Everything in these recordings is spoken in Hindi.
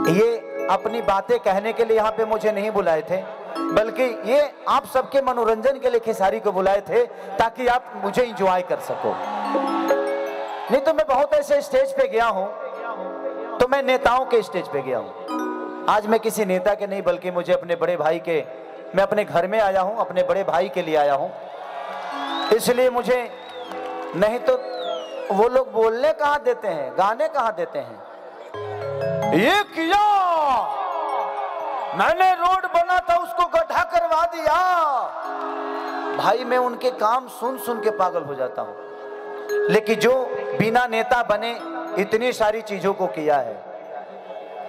ये अपनी बातें कहने के लिए यहाँ पे मुझे नहीं बुलाए थे, बल्कि ये आप सबके मनोरंजन के लिए खेसारी को बुलाए थे ताकि आप मुझे एंजॉय कर सको। नहीं तो मैं बहुत ऐसे स्टेज पे गया हूं, तो मैं नेताओं के स्टेज पे गया हूं। आज मैं किसी नेता के नहीं, बल्कि मुझे अपने बड़े भाई के, मैं अपने घर में आया हूं, अपने बड़े भाई के लिए आया हूं। इसलिए मुझे, नहीं तो वो लोग बोलने कहाँ देते हैं, गाने कहाँ देते हैं। ये किया मैंने, रोड बना था उसको गड्ढा करवा दिया। भाई मैं उनके काम सुन सुन के पागल हो जाता हूं, लेकिन जो बिना नेता बने इतनी सारी चीजों को किया है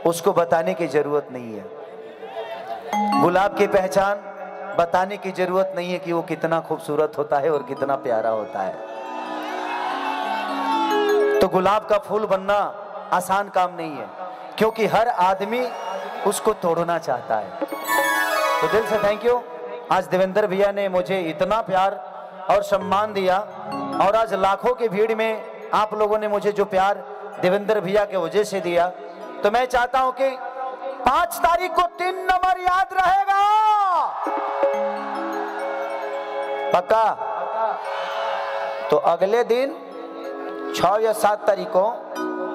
उसको बताने की जरूरत नहीं है। गुलाब की पहचान बताने की जरूरत नहीं है कि वो कितना खूबसूरत होता है और कितना प्यारा होता है। तो गुलाब का फूल बनना आसान काम नहीं है, क्योंकि हर आदमी उसको तोड़ना चाहता है। तो दिल से थैंक यू। आज देवेंद्र भैया ने मुझे इतना प्यार और सम्मान दिया, और आज लाखों की भीड़ में आप लोगों ने मुझे जो प्यार देवेंद्र भैया के वजह से दिया, तो मैं चाहता हूं कि 5 तारीख को 3 नंबर याद रहेगा, पक्का। तो अगले दिन 6 या 7 तारीख को,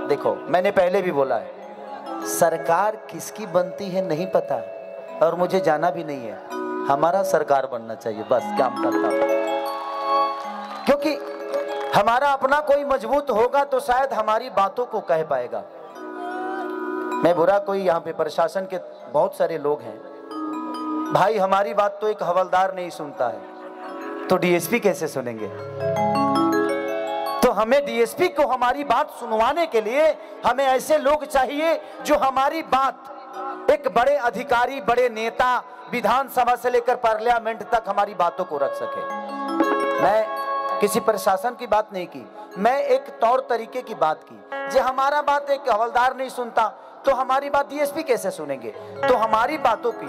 देखो मैंने पहले भी बोला है, सरकार किसकी बनती है नहीं पता, और मुझे जाना भी नहीं है। हमारा सरकार बनना चाहिए, बस काम करता हूं। क्योंकि हमारा अपना कोई मजबूत होगा तो शायद हमारी बातों को कह पाएगा। मैं बुरा कोई, यहाँ पे प्रशासन के बहुत सारे लोग हैं भाई, हमारी बात तो एक हवलदार नहीं सुनता है तो डीएसपी कैसे सुनेंगे। तो हमें डीएसपी को हमारी बात सुनवाने के लिए हमें ऐसे लोग चाहिए जो हमारी बात, एक बड़े अधिकारी, बड़े नेता, विधानसभा से लेकर पार्लियामेंट तक हमारी बातों को रख सके। मैं किसी प्रशासन की बात नहीं की, मैं एक तौर तरीके की बात की। जो हमारा बात एक हवलदार नहीं सुनता तो हमारी बात डीएसपी कैसे सुनेंगे। तो हमारी बातों की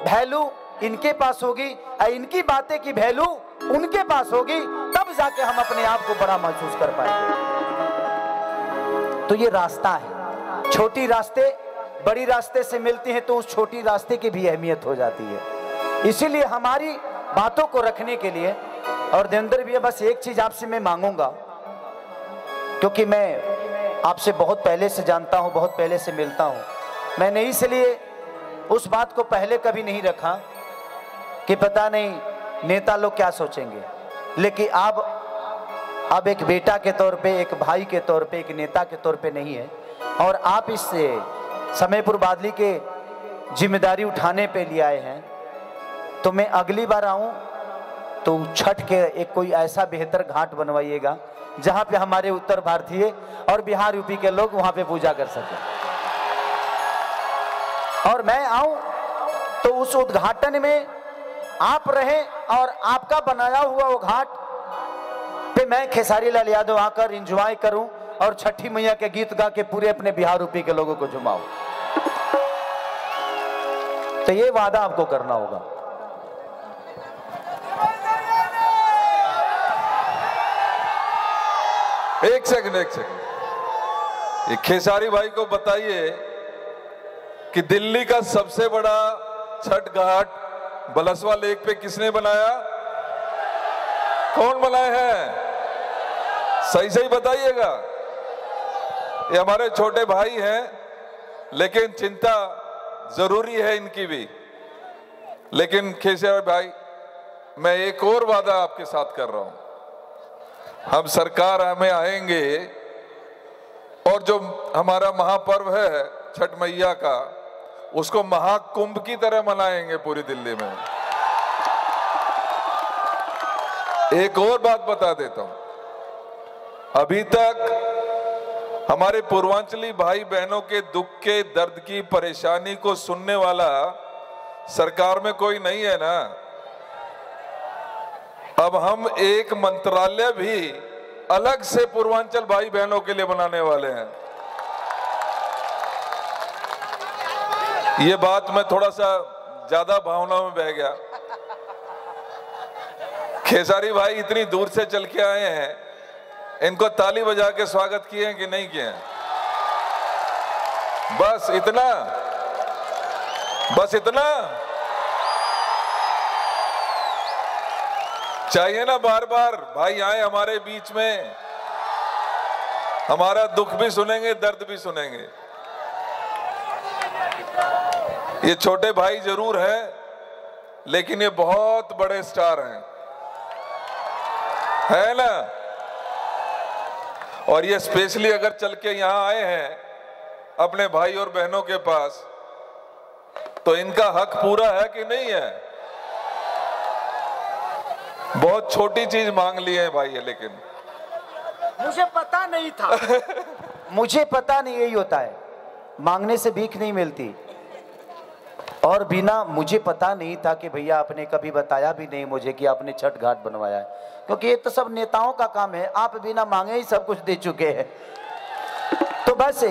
वैल्यू इनके पास होगी, इनकी बातें की वैल्यू उनके पास होगी, तब जाके हम अपने आप को बड़ा महसूस कर पाएंगे। तो ये रास्ता है, छोटी रास्ते बड़ी रास्ते से मिलती हैं तो उस छोटी रास्ते की भी अहमियत हो जाती है। इसीलिए हमारी बातों को रखने के लिए, और देवेंद्र भैया बस एक चीज आपसे मैं मांगूंगा, क्योंकि मैं आपसे बहुत पहले से जानता हूं, बहुत पहले से मिलता हूं, मैंने इसलिए उस बात को पहले कभी नहीं रखा कि पता नहीं नेता लोग क्या सोचेंगे, लेकिन अब एक बेटा के तौर पे, एक भाई के तौर पे, एक नेता के तौर पे नहीं है, और आप इस समयपुर बादली के जिम्मेदारी उठाने पे लिए आए हैं। तो मैं अगली बार आऊं तो छठ के एक कोई ऐसा बेहतर घाट बनवाइएगा जहां पे हमारे उत्तर भारतीय और बिहार यूपी के लोग वहां पे पूजा कर सके, और मैं आऊं तो उस उद्घाटन में आप रहें और आपका बनाया हुआ वो घाट पे मैं खेसारी लाल यादव आकर एंजॉय करूं और छठी मैया के गीत गा के पूरे अपने बिहार यूपी के लोगों को झुमाऊं। तो ये वादा आपको करना होगा। एक सेकंड, ये खेसारी भाई को बताइए कि दिल्ली का सबसे बड़ा छठ घाट बलसवा लेक पे किसने बनाया? कौन बनाए हैं? सही सही बताइएगा। ये हमारे छोटे भाई हैं, लेकिन चिंता जरूरी है इनकी भी। लेकिन खेसारी भाई, मैं एक और वादा आपके साथ कर रहा हूं, हम सरकार में आएंगे और जो हमारा महापर्व है छठ मैया का, उसको महाकुंभ की तरह मनाएंगे पूरी दिल्ली में। एक और बात बता देता हूं, अभी तक हमारे पूर्वांचली भाई बहनों के दुख के, दर्द की, परेशानी को सुनने वाला सरकार में कोई नहीं है ना। अब हम एक मंत्रालय भी अलग से पूर्वांचल भाई बहनों के लिए बनाने वाले हैं। ये बात मैं थोड़ा सा ज्यादा भावनाओं में बह गया। खेसारी भाई इतनी दूर से चल के आए हैं, इनको ताली बजा के स्वागत किए हैं कि नहीं किए हैं? बस इतना। बस इतना चाहिए ना। बार बार भाई आए हमारे बीच में, हमारा दुख भी सुनेंगे, दर्द भी सुनेंगे। ये छोटे भाई जरूर हैं, लेकिन ये बहुत बड़े स्टार हैं, है ना। और ये स्पेशली अगर चल के यहां आए हैं अपने भाई और बहनों के पास, तो इनका हक पूरा है कि नहीं है। बहुत छोटी चीज मांग ली है भाई है, लेकिन मुझे पता नहीं था मुझे पता नहीं, यही होता है, मांगने से भीख नहीं मिलती। और बिना मुझे पता नहीं था कि भैया आपने कभी बताया भी नहीं मुझे कि आपने छठ घाट बनवाया है, क्योंकि ये तो सब नेताओं का काम है, आप बिना मांगे ही सब कुछ दे चुके हैं। तो बस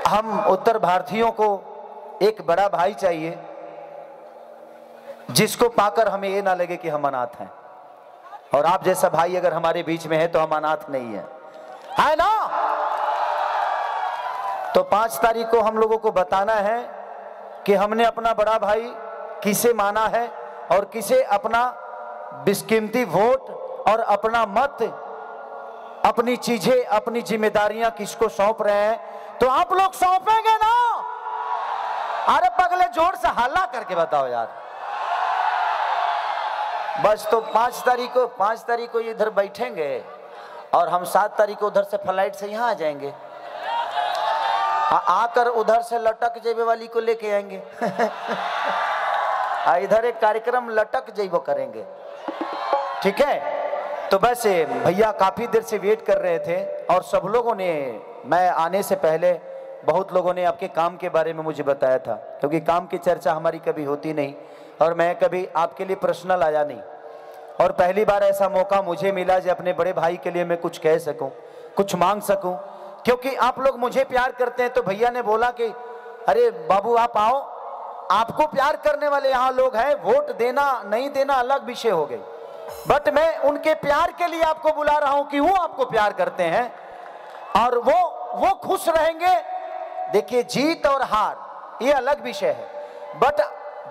हम उत्तर भारतीयों को एक बड़ा भाई चाहिए जिसको पाकर हमें ये ना लगे कि हम अनाथ हैं। और आप जैसा भाई अगर हमारे बीच में है तो हम अनाथ नहीं है ना। तो 5 तारीख को हम लोगों को बताना है कि हमने अपना बड़ा भाई किसे माना है और किसे अपना बेशकीमती वोट और अपना मत, अपनी चीजें, अपनी जिम्मेदारियां किसको सौंप रहे हैं। तो आप लोग सौंपेंगे ना? अरे पगले जोर से हल्ला करके बताओ यार। बस तो 5 तारीख को इधर बैठेंगे और हम 7 तारीख को उधर से फ्लाइट से यहाँ आ जाएंगे, आकर उधर से लटक जेबे वाली को लेके आएंगे इधर एक कार्यक्रम लटक जेबो करेंगे, ठीक है। तो बस भैया काफी देर से वेट कर रहे थे और सब लोगों ने, मैं आने से पहले बहुत लोगों ने आपके काम के बारे में मुझे बताया था, क्योंकि काम की चर्चा हमारी कभी होती नहीं और मैं कभी आपके लिए पर्सनल आया नहीं। और पहली बार ऐसा मौका मुझे मिला जो अपने बड़े भाई के लिए मैं कुछ कह सकूं, कुछ मांग सकूं, क्योंकि आप लोग मुझे प्यार करते हैं। तो भैया ने बोला कि अरे बाबू आप आओ, आपको प्यार करने वाले यहाँ लोग हैं, वोट देना नहीं देना अलग विषय हो गई, बट मैं उनके प्यार के लिए आपको बुला रहा हूं कि वो आपको प्यार करते हैं और वो खुश रहेंगे। देखिए जीत और हार ये अलग विषय है, बट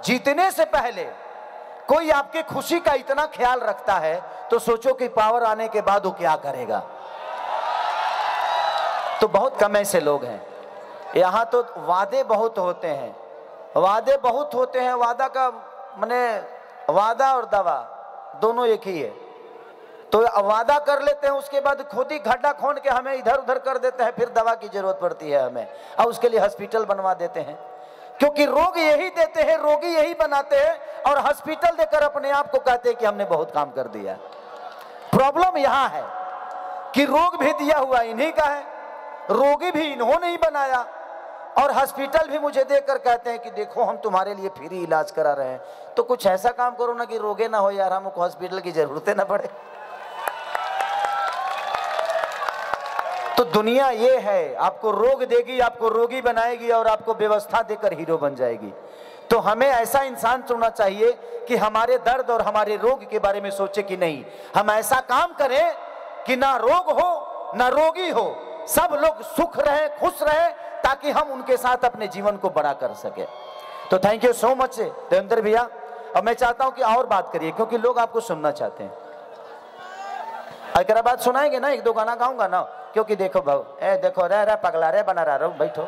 जीतने से पहले कोई आपके खुशी का इतना ख्याल रखता है तो सोचो कि पावर आने के बाद वो क्या करेगा। तो बहुत कम ऐसे लोग हैं यहाँ। तो वादे बहुत होते हैं, वादा का माने वादा और दवा दोनों एक ही है। तो वादा कर लेते हैं, उसके बाद खुद ही गड्ढा खोद के हमें इधर उधर कर देते हैं, फिर दवा की जरूरत पड़ती है हमें और उसके लिए हॉस्पिटल बनवा देते हैं, क्योंकि रोग यही देते हैं, रोगी यही बनाते हैं और हॉस्पिटल देकर अपने आप को कहते हैं कि हमने बहुत काम कर दिया। प्रॉब्लम यहाँ है कि रोग भी दिया हुआ इन्हीं का है, रोगी भी इन्होंने ही बनाया और हॉस्पिटल भी मुझे देकर कहते हैं कि देखो हम तुम्हारे लिए फ्री इलाज करा रहे हैं। तो कुछ ऐसा काम करो ना कि रोगे ना हो यार, हमको हॉस्पिटल की जरूरत ना पड़े। तो दुनिया ये है, आपको रोग देगी, आपको रोगी बनाएगी और आपको व्यवस्था देकर हीरो बन जाएगी। तो हमें ऐसा इंसान चुनना चाहिए कि हमारे दर्द और हमारे रोग के बारे में सोचे कि नहीं, हम ऐसा काम करें कि ना रोग हो ना रोगी हो, सब लोग सुख रहे, खुश रहे, ताकि हम उनके साथ अपने जीवन को बड़ा कर सके। तो thank you so much Devendra भैया। और मैं चाहता हूं कि और बात करिए, क्योंकि लोग आपको सुनना चाहते हैं। अगर बात सुनाएंगे ना, 1-2 गाना गाऊंगा ना, क्योंकि देखो भाव देखो रह पगला रे बना रहा बैठो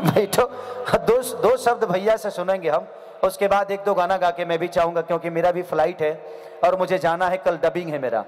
बैठो। दो शब्द भैया से सुनेंगे हम, उसके बाद 1-2 गाना गा के मैं भी चाहूंगा, क्योंकि मेरा भी फ्लाइट है और मुझे जाना है, कल डबिंग है मेरा।